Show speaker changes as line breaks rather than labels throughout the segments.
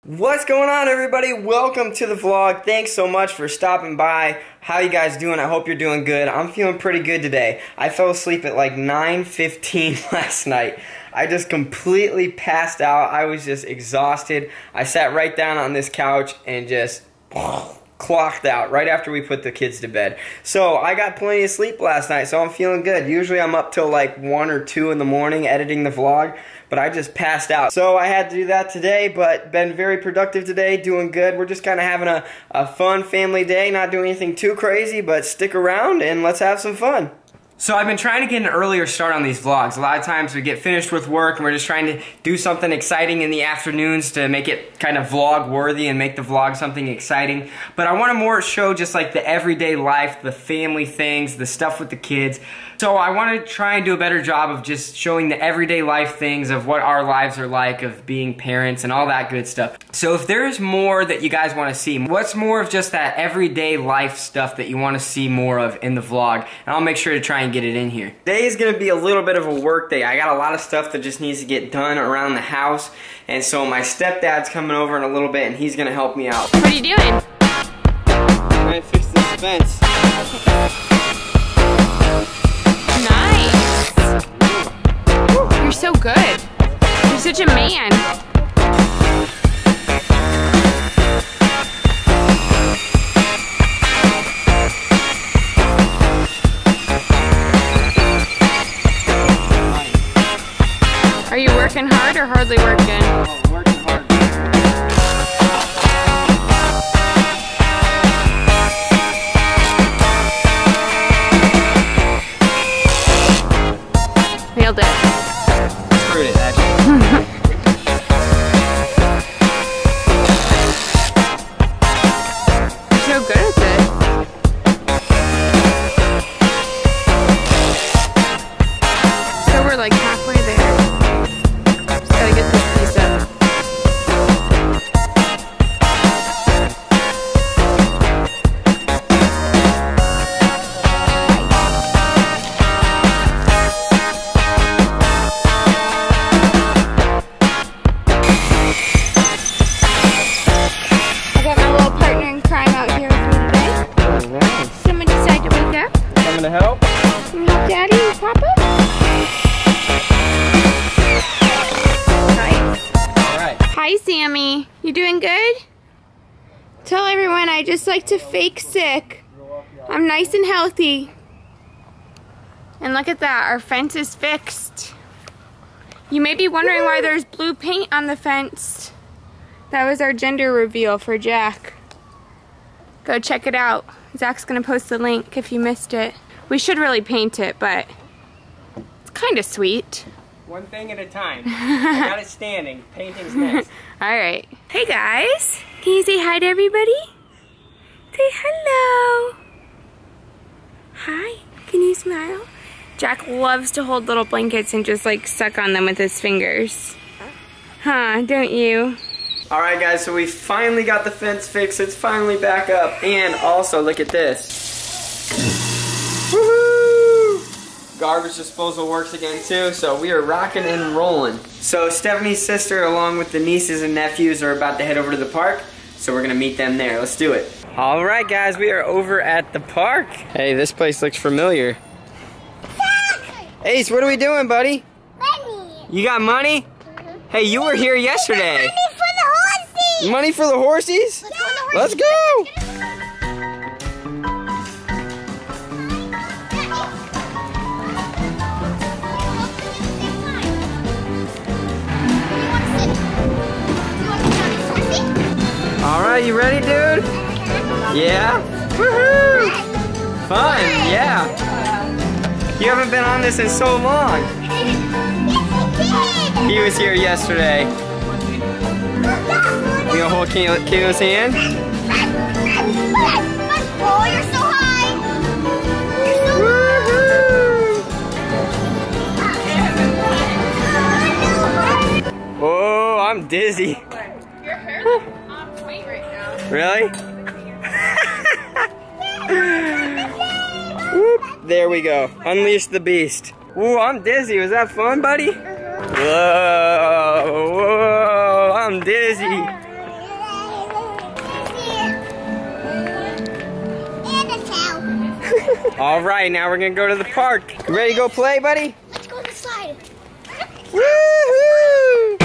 What's going on, everybody? Welcome to the vlog. Thanks so much for stopping by. How you guys doing? I hope you're doing good. I'm feeling pretty good today. I fell asleep at like 9:15 last night. I just completely passed out. I was just exhausted. I sat right down on this couch and just clocked out right after we put the kids to bed. So I got plenty of sleep last night, so I'm feeling good. Usually I'm up till like 1 or 2 in the morning editing the vlog, but I just passed out. So I had to do that today, but been very productive today, doing good. We're just kind of having a fun family day, not doing anything too crazy, but stick around and let's have some fun. So I've been trying to get an earlier start on these vlogs. A lot of times we get finished with work and we're just trying to do something exciting in the afternoons to make it kind of vlog worthy and make the vlog something exciting. But I want to more show just like the everyday life, the family things, the stuff with the kids. So I want to try and do a better job of just showing the everyday life things of what our lives are like, of being parents and all that good stuff. So if there's more that you guys want to see, what's more of just that everyday life stuff that you want to see more of in the vlog, and I'll make sure to try and get it in here. Today is going to be a little bit of a work day. I got a lot of stuff that just needs to get done around the house, and so my stepdad's coming over in a little bit and he's going to help me out.
What are you doing?
Trying to fix this fence.
Nice. You're so good. You're such a man. Are you working hard or hardly working?
Oh, working hard.
Nailed it.
Screwed it, actually.
You're so good at this. So we're like halfway there. Just gotta get this piece up. I got my little partner in crime out here with me today.
Alright.
Someone decided to wake up.
Coming to help?
Can you help Daddy and Papa? Nice.
Alright.
Hi, Sammy. You doing good? Tell everyone I just like to fake sick. I'm nice and healthy. And look at that, our fence is fixed. You may be wondering why there's blue paint on the fence. That was our gender reveal for Jack. Go check it out. Zach's gonna post the link if you missed it. We should really paint it, but it's kind of sweet.
One thing at a time. I got it standing. Painting's next.
Alright. Hey guys. Can you say hi to everybody? Say hello. Hi. Can you smile? Jack loves to hold little blankets and just like suck on them with his fingers. Huh, don't you?
Alright guys, so we finally got the fence fixed. It's finally back up. And also, look at this. Woohoo! Garbage disposal works again too, so we are rocking and rolling. So Stephanie's sister along with the nieces and nephews are about to head over to the park, so we're gonna meet them there. Let's do it. Alright guys, we are over at the park. Hey, this place looks familiar. Ace, what are we doing, buddy?
Money.
You got money?
Mm-hmm.
Hey, you were here yesterday.
Money for the horses.
Money for the horses? Let's go! Alright, you ready, dude? Yeah? Woohoo! Fun, yeah. You haven't been on this in so long. He was here yesterday. You gonna hold Kayla's hand?
Oh, you're so high.
Woohoo! Oh, I'm dizzy.
Your hair looks on point right now.
Really? Whoop, there we go. Unleash the beast. Ooh, I'm dizzy. Was that fun, buddy? Whoa, whoa, I'm dizzy. All right, now we're gonna go to the park. You ready to go play, buddy?
Let's go to the slide.
Woohoo!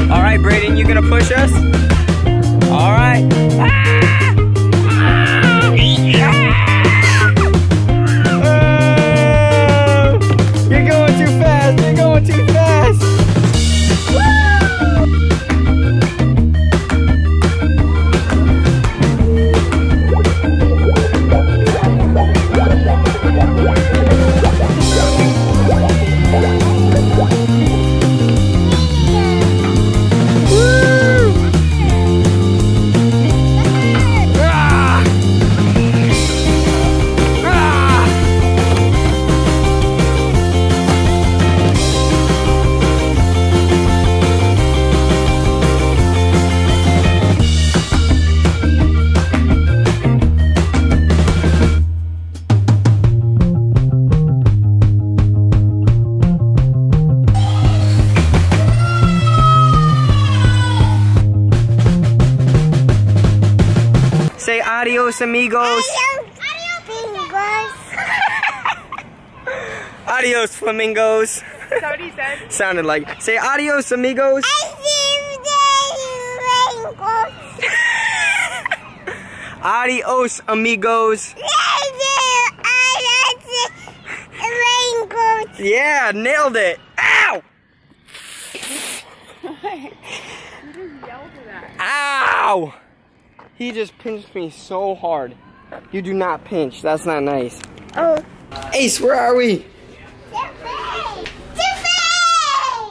All right, Braden, you gonna push us? All right. You're going too fast. You're going too fast. Say adios, amigos. Adios, flamingos.
That's what he said.
Sounded like. Say adios, amigos. Adios, amigos. Yeah, nailed it. Ow! Ow! He just pinched me so hard. You do not pinch. That's not nice.
Oh.
Ace, where are we?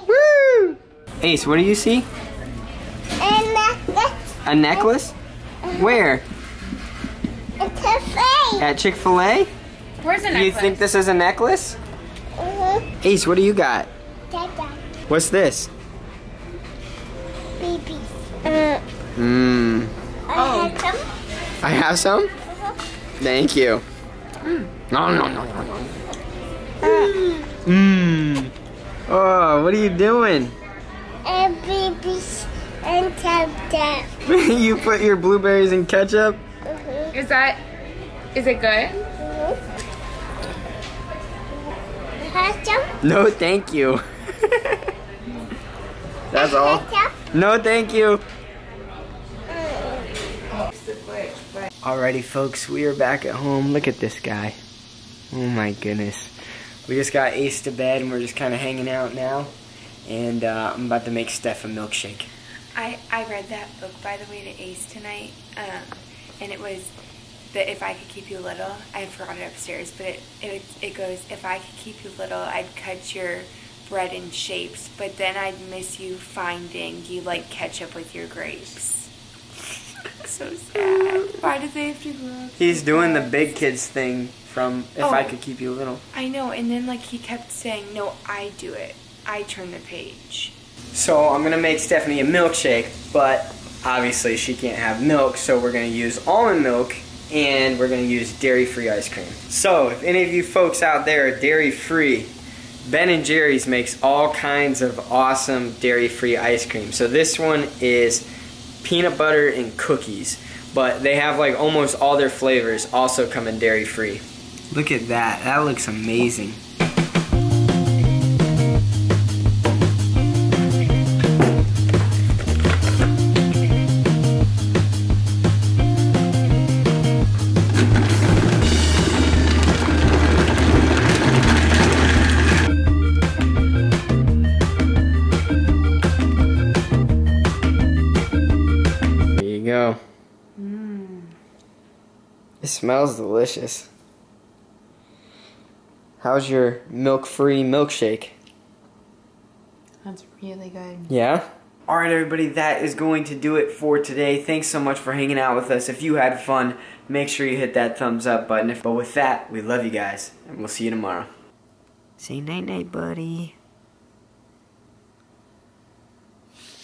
Woo! Ace, what do you see? A necklace? Where? At Chick-fil-A?
Where's the
Do
necklace?
you think this is a necklace? Ace, what do you got? What's this? Mmm. I have some? Thank you. No. Mmm. Oh, what are you doing?
And tap.
You put your blueberries in ketchup?
Is it good?
No, thank you. That's all. No, thank you. Alrighty, folks, we are back at home. Look at this guy. Oh my goodness. We just got Ace to bed and we're just kind of hanging out now. And I'm about to make Steph a milkshake.
I read that book, by the way, to Ace tonight, and it was that If I Could Keep You Little. I forgot it upstairs, but it goes, if I could keep you little, I'd cut your bread in shapes, but then I'd miss you finding you like ketchup with your grapes. So sad. Why do they have to grow up?
He's doing the big kids thing from If I Could Keep You Little.
I know, and then like he kept saying, no, I do it. I turn the page.
So I'm gonna make Stephanie a milkshake, but obviously she can't have milk, so we're gonna use almond milk and we're gonna use dairy-free ice cream. So if any of you folks out there are dairy-free, Ben & Jerry's makes all kinds of awesome dairy-free ice cream. So this one is peanut butter and cookies, but they have like almost all their flavors also come in dairy-free. Look at that, that looks amazing. Go. It smells delicious. How's your milk-free milkshake?
That's really good.
Yeah? Alright everybody, that is going to do it for today. Thanks so much for hanging out with us. If you had fun, make sure you hit that thumbs up button. But with that, we love you guys, and we'll see you tomorrow. Say night-night, buddy.